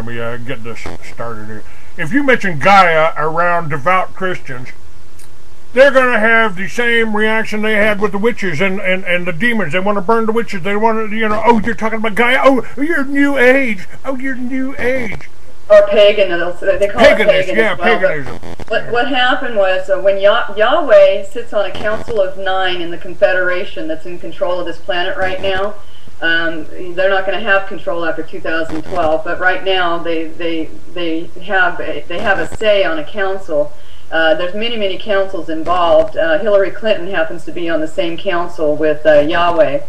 me get this started here. If you mention Gaia around devout Christians, they're going to have the same reaction they had with the witches and the demons. They want to burn the witches. They want to, you know, oh, you're talking about Gaia. Oh, you're New Age. Oh, you're New Age. Or pagan. They call it pagan. Yeah, as well. paganism. What happened was when Yahweh sits on a council of 9 in the Confederation that's in control of this planet right now. They're not going to have control after 2012, but right now they have a say on a council. There's many councils involved. Hillary Clinton happens to be on the same council with Yahweh,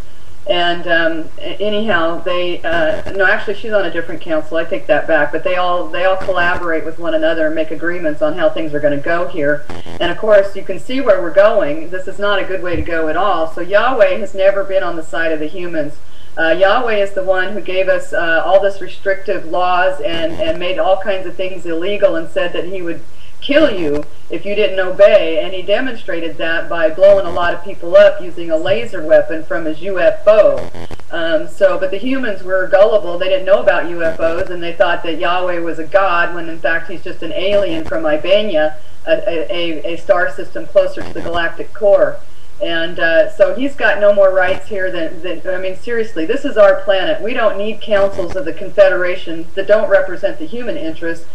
and anyhow, no, actually she's on a different council. I take that back. But they all collaborate with one another and make agreements on how things are going to go here. And of course, you can see where we're going. This is not a good way to go at all. So Yahweh has never been on the side of the humans. Yahweh is the one who gave us all this restrictive laws and made all kinds of things illegal and said that he would kill you if you didn't obey, and he demonstrated that by blowing a lot of people up using a laser weapon from his UFO. But the humans were gullible. They didn't know about UFOs, and they thought that Yahweh was a god, when in fact he's just an alien from Ibania, a star system closer to the galactic core. And so he's got no more rights here than, I mean, seriously, this is our planet. We don't need councils of the Confederation that don't represent the human interest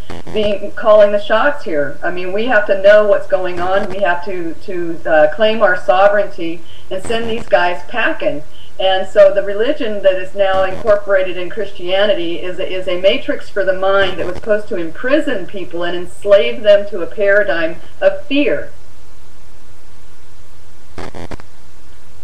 calling the shots here. I mean, we have to know what's going on. We have to claim our sovereignty and send these guys packing. And so the religion that is now incorporated in Christianity is a matrix for the mind that was supposed to imprison people and enslave them to a paradigm of fear.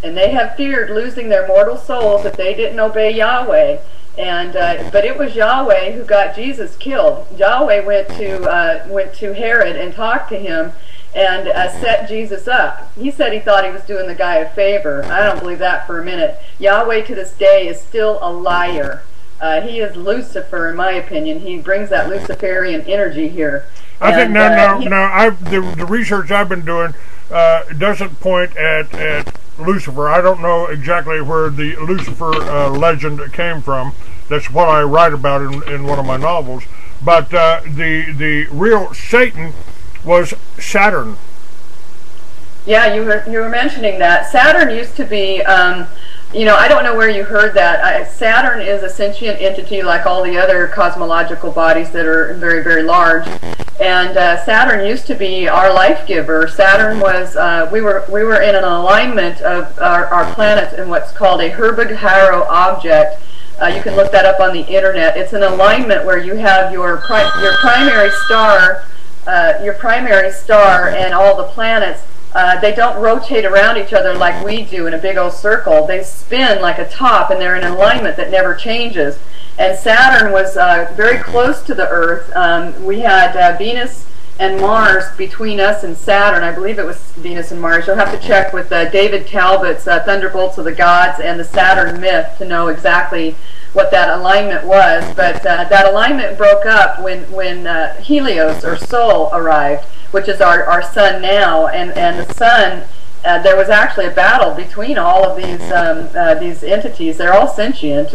And they have feared losing their mortal souls if they didn't obey Yahweh. And but it was Yahweh who got Jesus killed. Yahweh went to Herod and talked to him and set Jesus up. He said he thought he was doing the guy a favor. I don't believe that for a minute. Yahweh to this day is still a liar. He is Lucifer, in my opinion. He brings that Luciferian energy here. I think the research I've been doing doesn't point at Lucifer. I don't know exactly where the Lucifer legend came from. That's what I write about in one of my novels. But the real Satan was Saturn. Yeah, you were mentioning that. Saturn used to be, you know, I don't know where you heard that. Saturn is a sentient entity like all the other cosmological bodies that are very, very large. And Saturn used to be our life giver. Saturn was, we were in an alignment of our planet in what's called a Herbig-Haro object. You can look that up on the internet. It's an alignment where you have your primary star and all the planets. They don't rotate around each other like we do in a big old circle. They spin like a top, and they're in an alignment that never changes. And Saturn was very close to the Earth. We had Venus and Mars between us and Saturn. I believe it was Venus and Mars. You'll have to check with David Talbot's Thunderbolts of the Gods and the Saturn myth to know exactly what that alignment was. But that alignment broke up when Helios, or Sol, arrived, which is our sun now. And the sun, there was actually a battle between all of these entities. They're all sentient.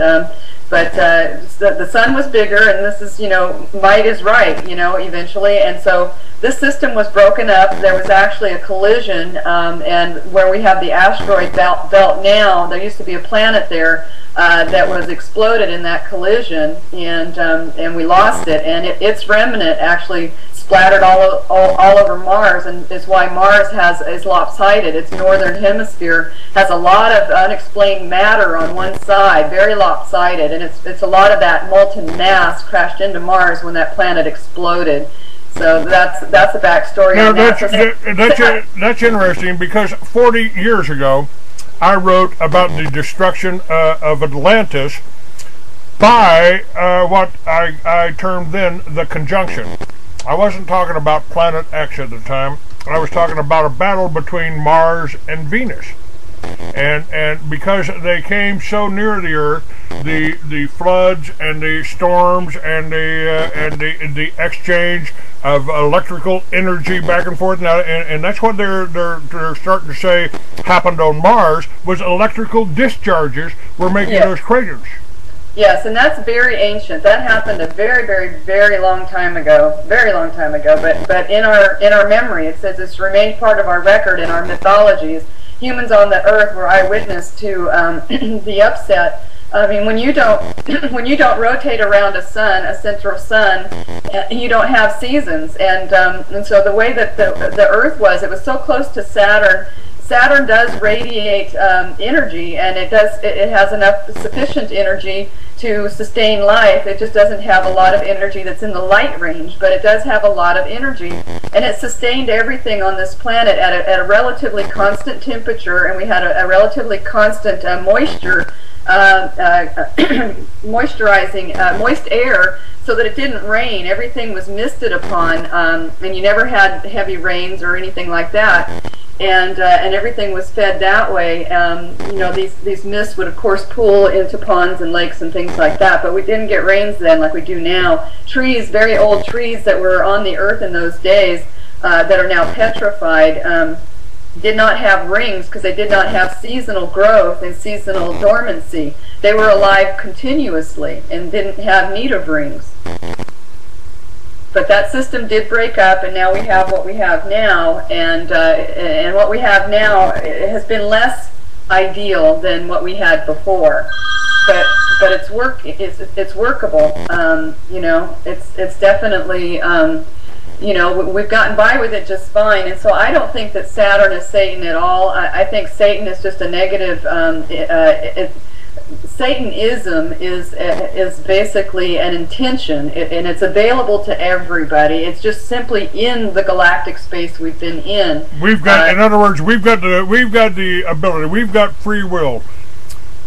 But the sun was bigger, and this is, you know, might is right, you know, eventually. And so this system was broken up. There was actually a collision, and where we have the asteroid belt now, there used to be a planet there that was exploded in that collision, and we lost it. And its remnant actually splattered all over Mars, and is why Mars is lopsided. Its northern hemisphere has a lot of unexplained matter on one side, very lopsided, and it's a lot of that molten mass crashed into Mars when that planet exploded. So that's the backstory. Now, that's interesting, because 40 years ago I wrote about the destruction of Atlantis by what I termed then the conjunction. I wasn't talking about Planet X at the time. I was talking about a battle between Mars and Venus. And because they came so near the Earth, the floods and the storms and the exchange of electrical energy back and forth now, and that's what they're starting to say happened on Mars, was electrical discharges were making those craters. Yes, and that's very ancient. That happened a very, very, very long time ago. Very long time ago. But in our memory, it says it's remained part of our record in our mythologies. Humans on the earth were eyewitness to the upset. I mean, when you don't rotate around a sun, a central sun, you don't have seasons. And so the way that the Earth was, it was so close to Saturn. Saturn does radiate energy, and it has enough sufficient energy to sustain life. It just doesn't have a lot of energy that's in the light range, but it does have a lot of energy, and it sustained everything on this planet at a relatively constant temperature, and we had a relatively constant moisture, moisturizing, moist air, so that it didn't rain. Everything was misted upon, and you never had heavy rains or anything like that. And everything was fed that way. You know, these mists would of course pool into ponds and lakes and things like that, but we didn't get rains then like we do now. Trees, very old trees that were on the earth in those days, that are now petrified, did not have rings because they did not have seasonal growth and seasonal dormancy. They were alive continuously and didn't have need of rings. But that system did break up, and now we have what we have now, and what we have now has been less ideal than what we had before. But it's workable. You know, it's definitely, you know, we've gotten by with it just fine. And so I don't think that Saturn is Satan at all. I think Satan is just a negative. Satanism is basically an intention, and it's available to everybody. It's just simply in the galactic space we've been in. We've got, in other words, we've got the ability. We've got free will.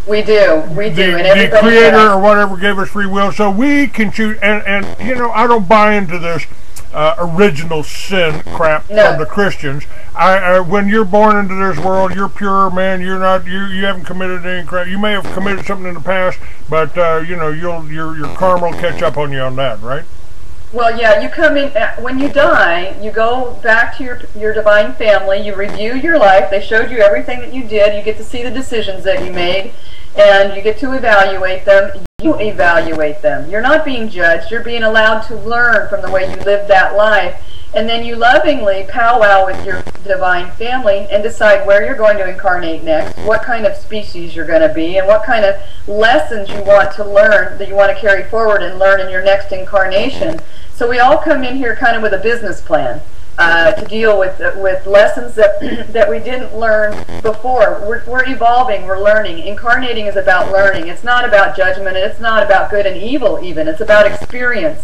We do. The Creator or whatever gave us free will, so we can choose. And you know, I don't buy into this original sin crap from the Christians. When you're born into this world, you're pure, man. You're not. You haven't committed any crap. You may have committed something in the past, but you know, your karma will catch up on you on that, right? Well, yeah. You come in when you die. You go back to your divine family. You review your life. They showed you everything that you did. You get to see the decisions that you made, and you get to evaluate them. You evaluate them. You're not being judged. You're being allowed to learn from the way you lived that life. And then you lovingly powwow with your divine family and decide where you're going to incarnate next, what kind of species you're going to be, and what kind of lessons you want to learn, that you want to carry forward and learn in your next incarnation. So we all come in here kind of with a business plan to deal with lessons that we didn't learn before. We're evolving, we're learning. Incarnating is about learning. It's not about judgment, and it's not about good and evil even. It's about experience.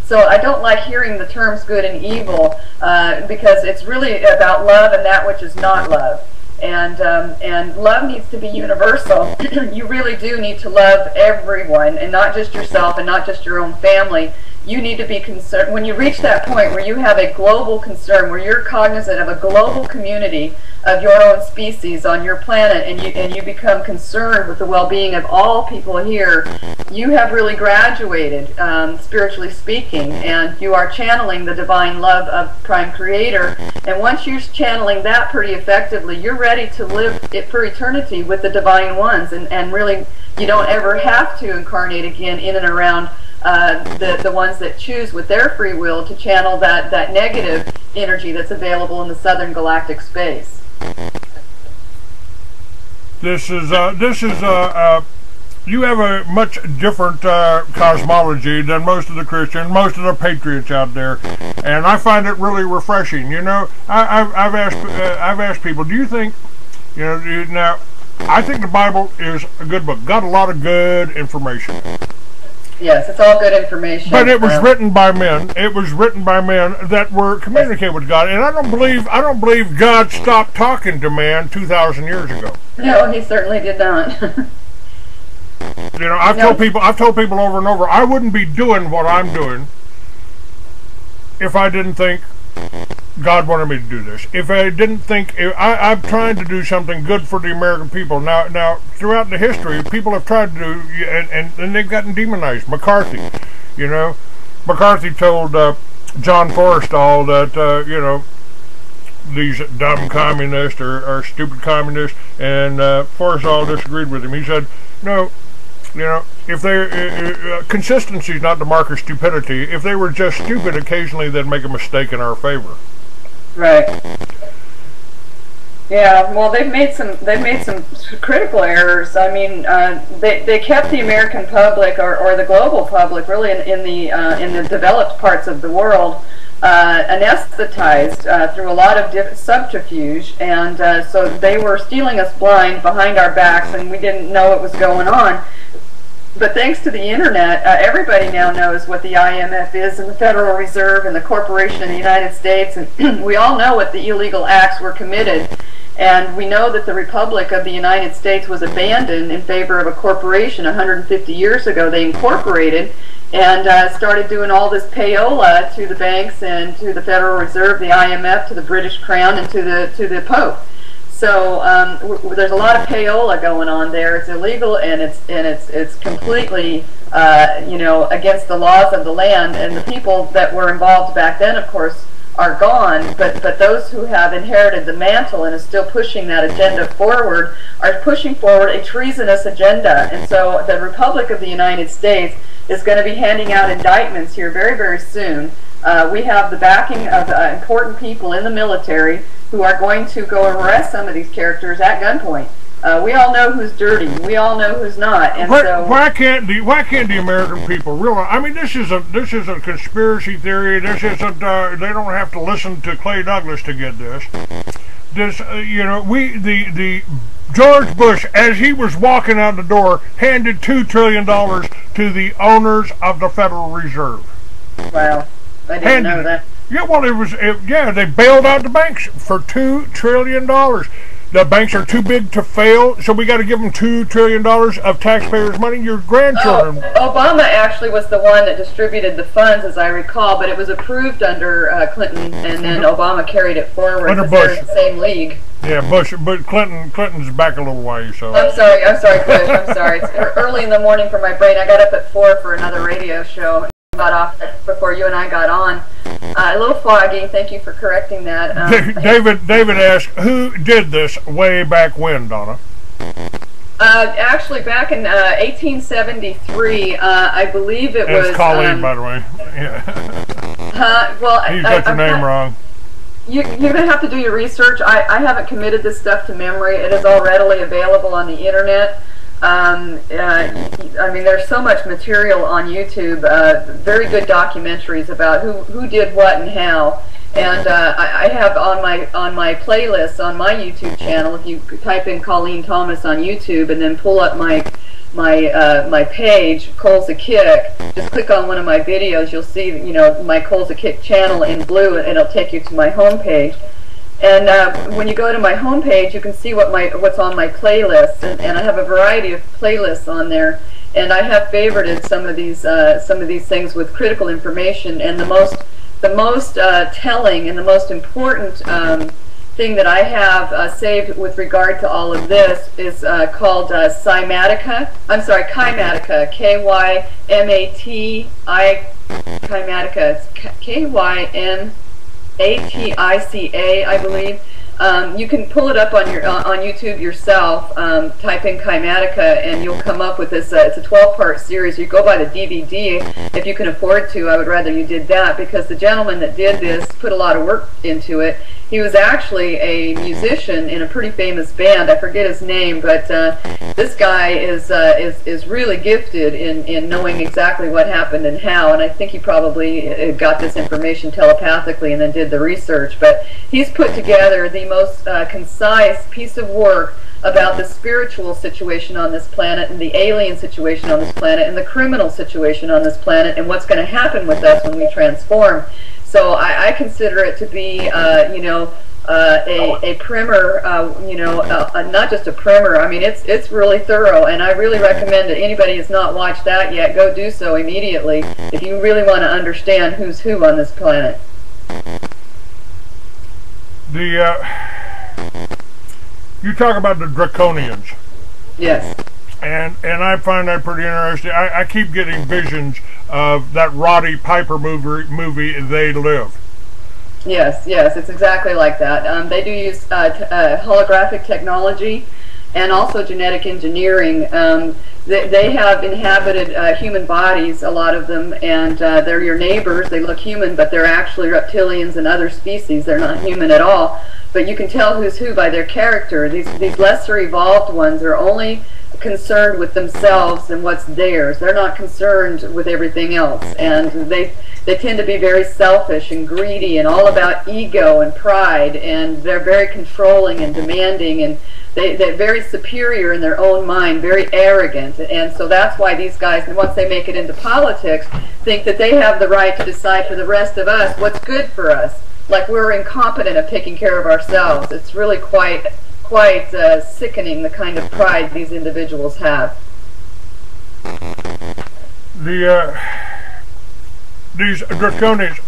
So I don't like hearing the terms good and evil because it's really about love and that which is not love. And love needs to be universal. You really do need to love everyone, and not just yourself and not just your own family. You need to be concerned. When you reach that point where you have a global concern, where you're cognizant of a global community of your own species on your planet, and you become concerned with the well-being of all people here, you have really graduated, spiritually speaking, and you are channeling the divine love of Prime Creator. And once you're channeling that pretty effectively, you're ready to live it for eternity with the divine ones, and really you don't ever have to incarnate again in and around the ones that choose with their free will to channel that negative energy that's available in the southern galactic space. This is you have a much different cosmology than most of the Christians, most of the patriots out there, and I find it really refreshing. You know, I've asked people, do you think, you know, now I think the Bible is a good book, got a lot of good information. Yes, it's all good information. But it was written by men. It was written by men that were communicating with God, and I don't believe God stopped talking to man 2,000 years ago. No, he certainly did not. You know, I've told people over and over, I wouldn't be doing what I'm doing if I didn't think God wanted me to do this. If I didn't think, I'm trying to do something good for the American people. Now, throughout the history, people have tried to do, and they've gotten demonized. McCarthy, you know, McCarthy told John Forrestal that, you know, these dumb communists are stupid communists, and Forrestal disagreed with him. He said, no, you know, if they consistency is not the mark of stupidity. If they were just stupid, occasionally they'd make a mistake in our favor. Right. Yeah. Well, they've made some critical errors. I mean, they kept the American public or the global public really in the developed parts of the world anesthetized through a lot of subterfuge, and so they were stealing us blind behind our backs, and we didn't know what was going on. But thanks to the internet, everybody now knows what the IMF is, and the Federal Reserve, and the Corporation of the United States, and we all know what the illegal acts were committed. And we know that the Republic of the United States was abandoned in favor of a corporation 150 years ago. They incorporated and started doing all this payola to the banks and to the Federal Reserve, the IMF, to the British Crown, and to the Pope. So there's a lot of payola going on there. It's illegal, and it's completely against the laws of the land. And the people that were involved back then, of course, are gone. But those who have inherited the mantle and are still pushing that agenda forward are pushing forward a treasonous agenda. And so the Republic of the United States is going to be handing out indictments here very, very soon. We have the backing of important people in the military who are going to go arrest some of these characters at gunpoint. We all know who's dirty. We all know who's not. And so why can't the American people realize? I mean, this is a conspiracy theory. This isn't. They don't have to listen to Clay Douglas to get this. This, the George Bush, as he was walking out the door, handed $2 trillion to the owners of the Federal Reserve. Wow, I didn't know that. Yeah, well, they bailed out the banks for $2 trillion. The banks are too big to fail, so we got to give them $2 trillion of taxpayers' money. Your grandchildren. Obama actually was the one that distributed the funds, as I recall, but it was approved under Clinton, and then Obama carried it forward. Under Bush. They're in the same league. Yeah, Bush, but Clinton's back a little way. So. I'm sorry, Bush. I'm sorry. It's early in the morning for my brain. I got up at 4 for another radio show. Got off before you and I got on. A little foggy. Thank you for correcting that. David asked, who did this way back when, Donna? Actually, back in 1873, I believe it was. It's Colleen, by the way. Yeah. Well, you got your name wrong. You're going to have to do your research. I haven't committed this stuff to memory. It is all readily available on the internet. I mean, there's so much material on YouTube, very good documentaries about who did what and how. And I have on my playlist on my YouTube channel. If you type in Colleen Thomas on YouTube and then pull up my page, Cole's a Kick, just click on one of my videos. You'll see my Cole's a Kick channel in blue, and it'll take you to my home page. And when you go to my homepage, you can see what's on my playlist, and I have a variety of playlists on there. And I have favorited some of these things with critical information. And the most telling and the most important thing that I have saved with regard to all of this is called Cymatica. I'm sorry, Kymatica. K-Y-M-A-T-I. Kymatica. It's K-Y-M. A-T-I-C-A, I believe. You can pull it up on YouTube yourself. Type in Kymatica, and you'll come up with this. It's a 12-part series. You go by the DVD if you can afford to. I would rather you did that, because the gentleman that did this put a lot of work into it. He was actually a musician in a pretty famous band. I forget his name, but this guy is really gifted in knowing exactly what happened and how. And I think he probably got this information telepathically and then did the research. But he's put together the most concise piece of work about the spiritual situation on this planet, and the alien situation on this planet, and the criminal situation on this planet, and what's going to happen with us when we transform. So I consider it to be, a primer, not just a primer. I mean, it's really thorough, and I really recommend that anybody who's not watched that yet, go do so immediately if you really want to understand who's who on this planet. You talk about the draconians. Yes. And I find that pretty interesting. I keep getting visions of that Roddy Piper movie They Live. Yes, it's exactly like that. They do use holographic technology and also genetic engineering. they have inhabited human bodies, a lot of them, and they're your neighbors. They look human, but they're actually reptilians and other species. They're not human at all. But you can tell who's who by their character. These lesser evolved ones are only concerned with themselves and what's theirs. They're not concerned with everything else, and they tend to be very selfish and greedy and all about ego and pride, and they're very controlling and demanding, and they're very superior in their own mind, very arrogant. And so that's why these guys, once they make it into politics, think that they have the right to decide for the rest of us what's good for us, like we're incompetent at taking care of ourselves. It's really quite sickening, the kind of pride these individuals have. These draconians,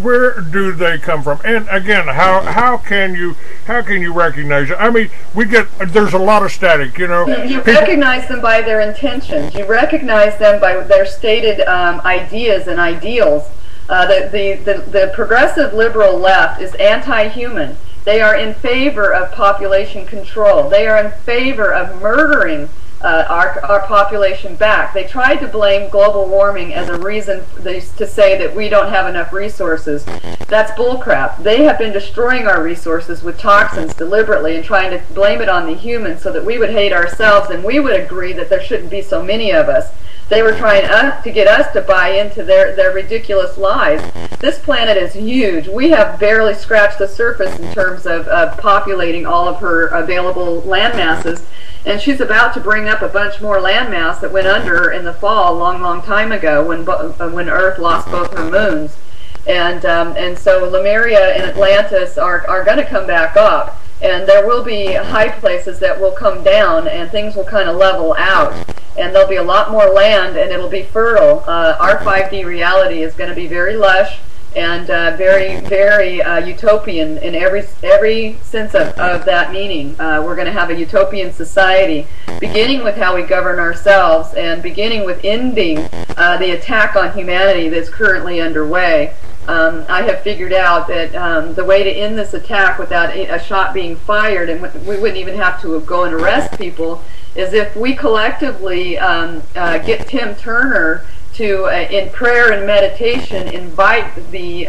where do they come from? And again, how can you recognize it? I mean, there's a lot of static, you know. You recognize them by their intentions. You recognize them by their stated ideas and ideals. The progressive liberal left is anti-human. They are in favor of population control. They are in favor of murdering our population back. They tried to blame global warming as a reason to say that we don't have enough resources. That's bullcrap. They have been destroying our resources with toxins deliberately and trying to blame it on the humans so that we would hate ourselves and we would agree that there shouldn't be so many of us. They were trying to get us to buy into their ridiculous lies. This planet is huge. We have barely scratched the surface in terms of populating all of her available land masses. And she's about to bring up a bunch more landmass that went under in the fall a long time ago when Earth lost both her moons. And so Lemuria and Atlantis are going to come back up. And there will be high places that will come down, and things will kind of level out. And there'll be a lot more land, and it'll be fertile. Our 5D reality is going to be very lush and very utopian in every sense of that meaning. We're going to have a utopian society, beginning with how we govern ourselves and beginning with ending the attack on humanity that's currently underway. I have figured out that the way to end this attack without a shot being fired, and we wouldn't even have to go and arrest people, is if we collectively get Tim Turner to, in prayer and meditation, invite the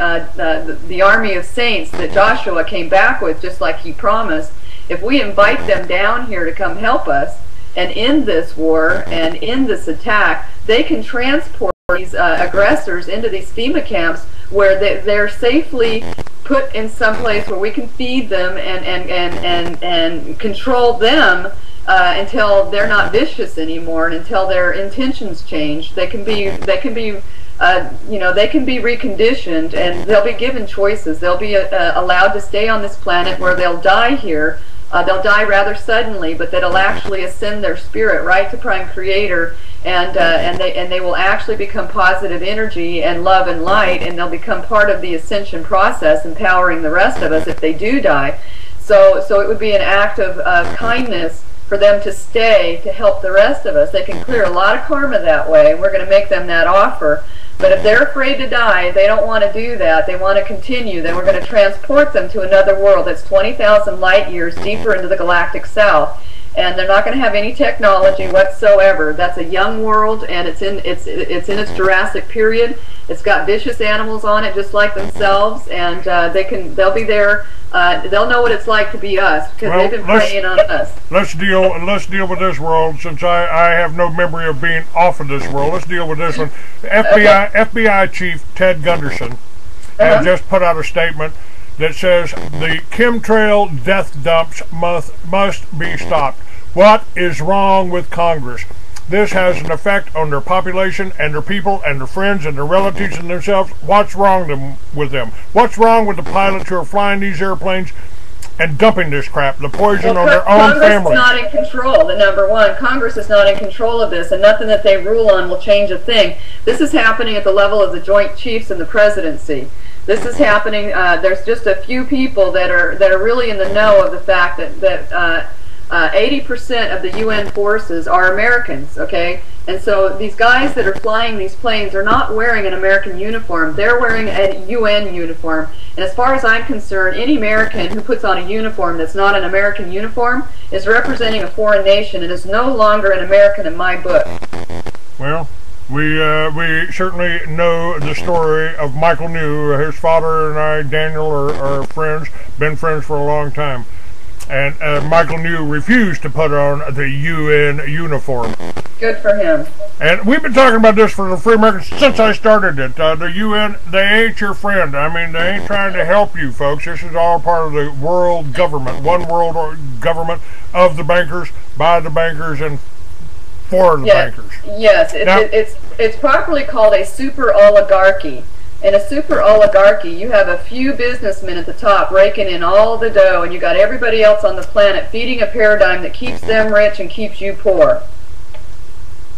army of saints that Joshua came back with, just like he promised. If we invite them down here to come help us and end this war and end this attack, they can transport these aggressors into these FEMA camps where they're safely put in some place where we can feed them and control them until they're not vicious anymore and until their intentions change. They can be reconditioned, and they'll be given choices. They'll be allowed to stay on this planet where they'll die here. They'll die rather suddenly, but that'll actually ascend their spirit right to Prime Creator, and they will actually become positive energy and love and light, and they'll become part of the ascension process, empowering the rest of us if they do die. So it would be an act of kindness for them to stay to help the rest of us. They can clear a lot of karma that way, and we're going to make them that offer. But if they're afraid to die, they don't want to do that, they want to continue, then we're going to transport them to another world that's 20,000 light years deeper into the galactic south. And they're not going to have any technology whatsoever. That's a young world, and it's in its Jurassic period. It's got vicious animals on it, just like themselves, and they'll be there. They'll know what it's like to be us, because they've been preying on us. Let's deal with this world, since I have no memory of being off of this world. Let's deal with this one. The FBI Chief Ted Gunderson has just put out a statement that says the chemtrail death dumps must be stopped. What is wrong with Congress? This has an effect on their population and their people and their friends and their relatives and themselves. What's wrong with them? What's wrong with the pilots who are flying these airplanes and dumping this crap, the poison on their own families? Congress is not in control, the number one. Congress is not in control of this, and nothing that they rule on will change a thing. This is happening at the level of the Joint Chiefs and the presidency. This is happening. There's just a few people that are really in the know of the fact that 80% of the UN forces are Americans. Okay, And so these guys that are flying these planes are not wearing an American uniform. They're wearing a UN uniform. And as far as I'm concerned, any American who puts on a uniform that's not an American uniform is representing a foreign nation and is no longer an American in my book. Well, we certainly know the story of Michael New. His father and I, Daniel, are friends, been friends for a long time. And Michael New refused to put on the UN uniform. Good for him. And we've been talking about this for the Free Americans since I started it. The UN, they ain't your friend. I mean, they ain't trying to help you, folks. This is all part of the world government, one world government of the bankers, by the bankers, and for the bankers. Yes, it's properly called a super oligarchy. In a super oligarchy, you have a few businessmen at the top raking in all the dough, and you got everybody else on the planet feeding a paradigm that keeps them rich and keeps you poor.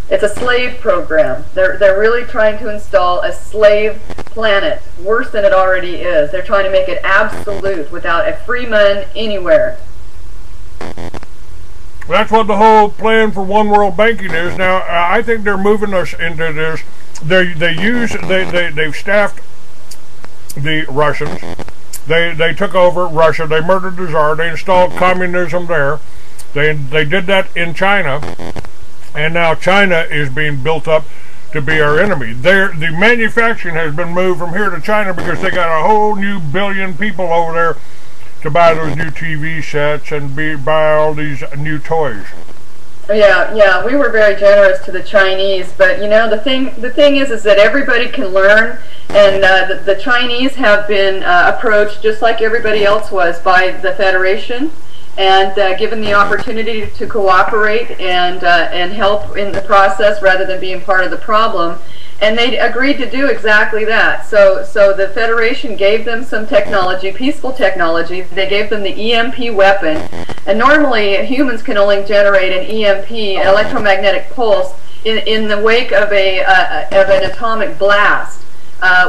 It's a slave program. They're really trying to install a slave planet, worse than it already is. They're trying to make it absolute without a free man anywhere. That's what the whole plan for one world banking is. Now, I think they're moving us into this. They've staffed the Russians. They took over Russia. They murdered the Tsar. They installed communism there. They did that in China, and now China is being built up to be our enemy. The manufacturing has been moved from here to China because they got a whole new billion people over there to buy those new TV sets and buy all these new toys. Yeah, we were very generous to the Chinese, but you know the thing is that everybody can learn, and the Chinese have been approached just like everybody else was by the Federation, and given the opportunity to cooperate and help in the process rather than being part of the problem. And they agreed to do exactly that. So the Federation gave them some technology, peaceful technology. They gave them the EMP weapon. And normally humans can only generate an EMP, an electromagnetic pulse, in the wake of an atomic blast.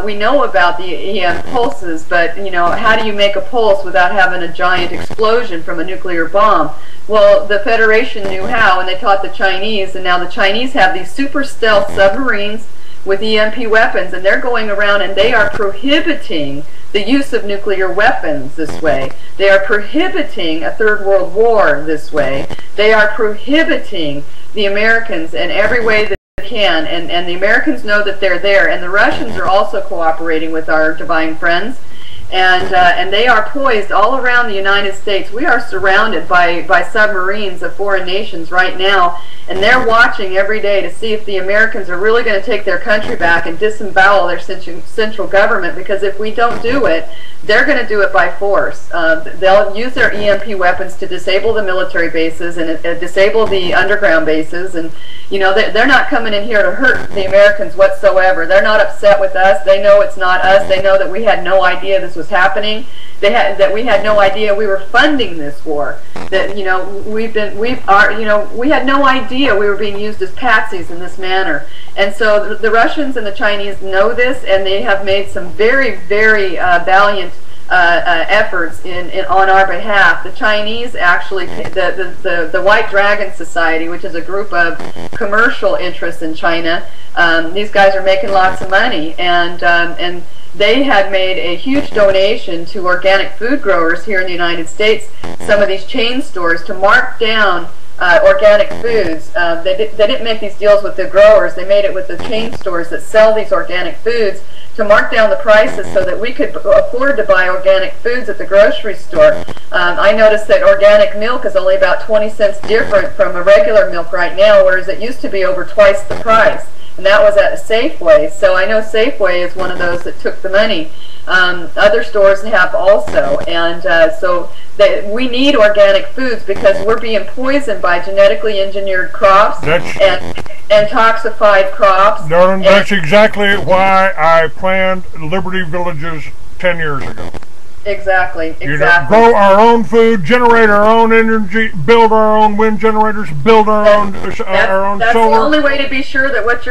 We know about the EM pulses, but you know, how do you make a pulse without having a giant explosion from a nuclear bomb? Well, the Federation knew how, and they taught the Chinese, and now the Chinese have these super stealth submarines with EMP weapons, and they're going around and they are prohibiting the use of nuclear weapons this way. They are prohibiting a third world war this way. They are prohibiting the Americans in every way that they can, and the Americans know that they're there, and the Russians are also cooperating with our divine friends, and they are poised all around the United States. We are surrounded by submarines of foreign nations right now, and they're watching every day to see if the Americans are really going to take their country back and disembowel their central government, because if we don't do it, they're going to do it by force. They'll use their EMP weapons to disable the military bases and disable the underground bases, and you know, they're not coming in here to hurt the Americans whatsoever. They're not upset with us. They know it's not us. They know that we had no idea this was happening. That we had no idea we were funding this war. That we had no idea we were being used as patsies in this manner. And so the Russians and the Chinese know this, and they have made some very, very valiant efforts on our behalf. The Chinese actually, the White Dragon Society, which is a group of commercial interests in China, these guys are making lots of money, and they had made a huge donation to organic food growers here in the United States, some of these chain stores, to mark down organic foods. They didn't make these deals with the growers. They made it with the chain stores that sell these organic foods, to mark down the prices so that we could afford to buy organic foods at the grocery store. I noticed that organic milk is only about 20 cents different from a regular milk right now, whereas it used to be over twice the price. And that was at a Safeway. So I know Safeway is one of those that took the money. Other stores have also. And so we need organic foods because we're being poisoned by genetically engineered crops and toxified crops. Darling, that's exactly why I planned Liberty Villages 10 years ago. Exactly. Grow our own food, generate our own energy, build our own wind generators, build our own solar. That's the only way to be sure that what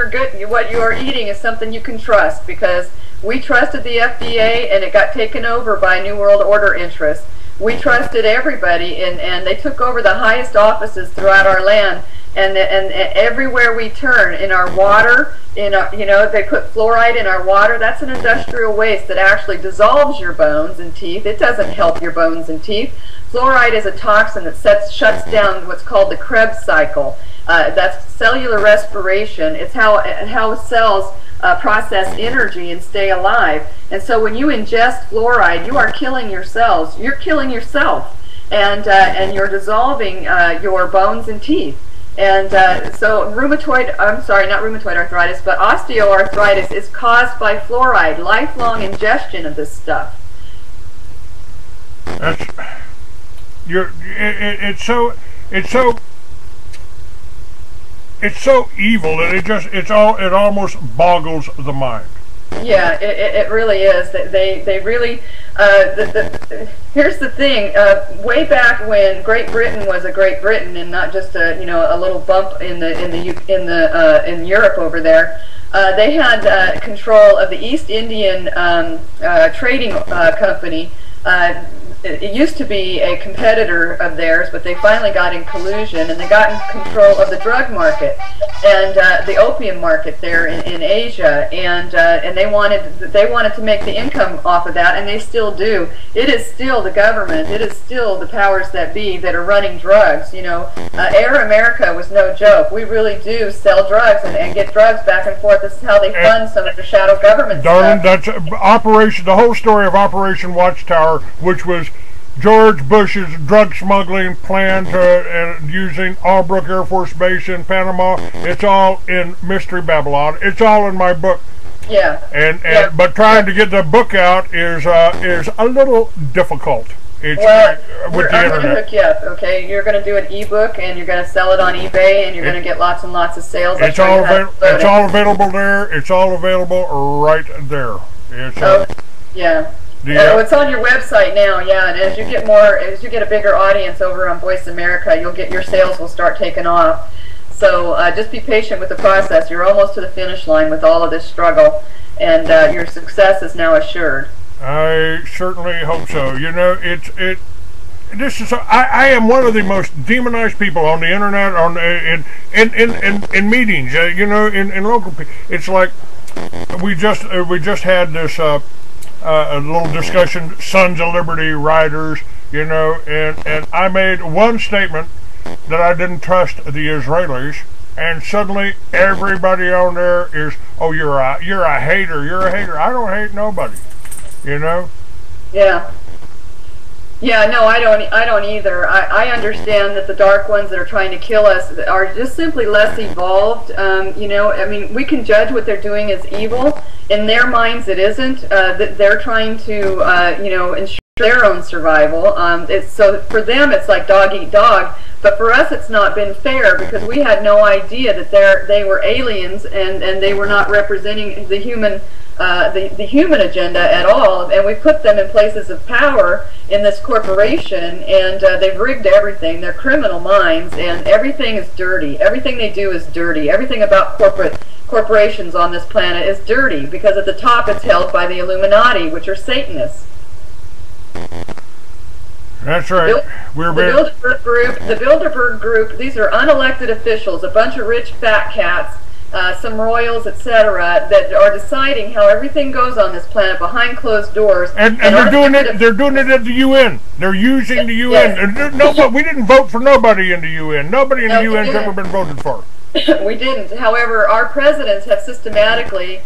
you are eating is something you can trust, because we trusted the FDA and it got taken over by New World Order interests. We trusted everybody, and they took over the highest offices throughout our land. and everywhere we turn, in our water, in our, they put fluoride in our water. That's an industrial waste that actually dissolves your bones and teeth. It doesn't help your bones and teeth. Fluoride is a toxin that shuts down what's called the Krebs cycle. That's cellular respiration. It's how cells process energy and stay alive. And so when you ingest fluoride, you are killing your cells. You're killing yourself, and you're dissolving your bones and teeth. And so I'm sorry, not rheumatoid arthritis, but osteoarthritis is caused by fluoride, lifelong ingestion of this stuff. That's it's so evil that it almost boggles the mind. Yeah, it really is. They really. Here's the thing. Way back when Great Britain was a Great Britain and not just a little bump in Europe over there, they had control of the East Indian trading company. It used to be a competitor of theirs, but they finally got in collusion, and they got in control of the drug market and the opium market there in Asia, and they wanted to make the income off of that, and they still do. It is still the government, it is still the powers that be that are running drugs. Air America was no joke. We really do sell drugs and get drugs back and forth. This is how they fund some of the shadow government darling, stuff. That's the whole story of Operation Watchtower, which was George Bush's drug smuggling plan using Albrook Air Force Base in Panama. It's all in Mystery Babylon. It's all in my book. Yeah. But trying to get the book out is a little difficult. It's with the I'm internet. going to hook you up, okay? You're going to do an ebook, and you're going to sell it on eBay, and you're going to get lots and lots of sales. It's all available there. It's all available right there. Yeah. It's on your website now, yeah. And as you get a bigger audience over on Voice America, your sales will start taking off. So just be patient with the process. You're almost to the finish line with all of this struggle, and your success is now assured. I certainly hope so. I am one of the most demonized people on the internet, in meetings. In local. It's like we just had this. A little discussion, Sons of Liberty riders, and I made one statement that I didn't trust the Israelis, and suddenly everybody on there is, oh, you're a hater. I don't hate nobody, Yeah. Yeah, no, I don't either. I understand that the dark ones that are trying to kill us are just simply less evolved. We can judge what they're doing as evil. In their minds, it isn't. That they're trying to, ensure their own survival. So for them, it's like dog eat dog. But for us, it's not been fair because we had no idea that they were aliens and they were not representing the human. The human agenda at all, and we put them in places of power in this corporation, and they've rigged everything. They're criminal minds, and everything is dirty. Everything they do is dirty. Everything about corporations on this planet is dirty because at the top it's held by the Illuminati, which are Satanists. That's right. The Bilderberg Group. These are unelected officials, a bunch of rich fat cats. Some royals, etc., that are deciding how everything goes on this planet behind closed doors. And they're doing it. They're doing it at the UN. They're using the UN. Yes. We didn't vote for nobody in the UN. Nobody in the UN's ever been voted for. We didn't. However, our presidents have systematically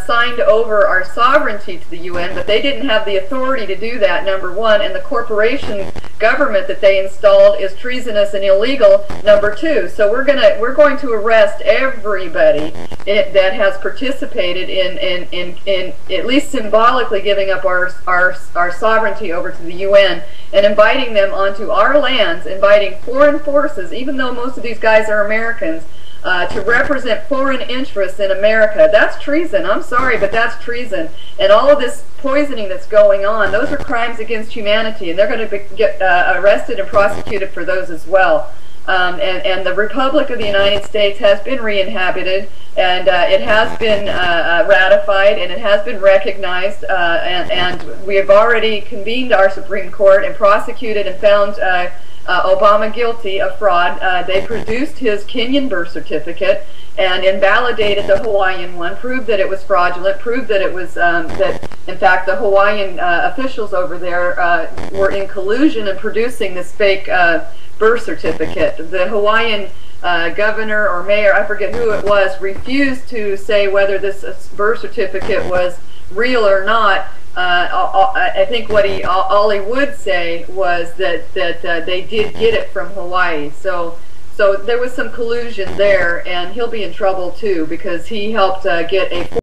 signed over our sovereignty to the UN, but they didn't have the authority to do that, number one, and the corporation government that they installed is treasonous and illegal, number two. So we're going to arrest everybody that has participated in at least symbolically giving up our sovereignty over to the UN and inviting them onto our lands, inviting foreign forces, even though most of these guys are Americans, to represent foreign interests in America. That's treason. I'm sorry, but that's treason. And all of this poisoning that's going on, those are crimes against humanity, and they're going to get arrested and prosecuted for those as well. And the Republic of the United States has been re-inhabited, and it has been ratified, and it has been recognized, and we have already convened our Supreme Court and prosecuted and found Obama guilty of fraud. They produced his Kenyan birth certificate and invalidated the Hawaiian one, proved that it was fraudulent, proved that it was that in fact the Hawaiian officials over there were in collusion in producing this fake birth certificate. The Hawaiian governor or mayor, I forget who it was, refused to say whether this birth certificate was real or not. I think what all he would say was that they did get it from Hawaii. So there was some collusion there, and he'll be in trouble too because he helped get a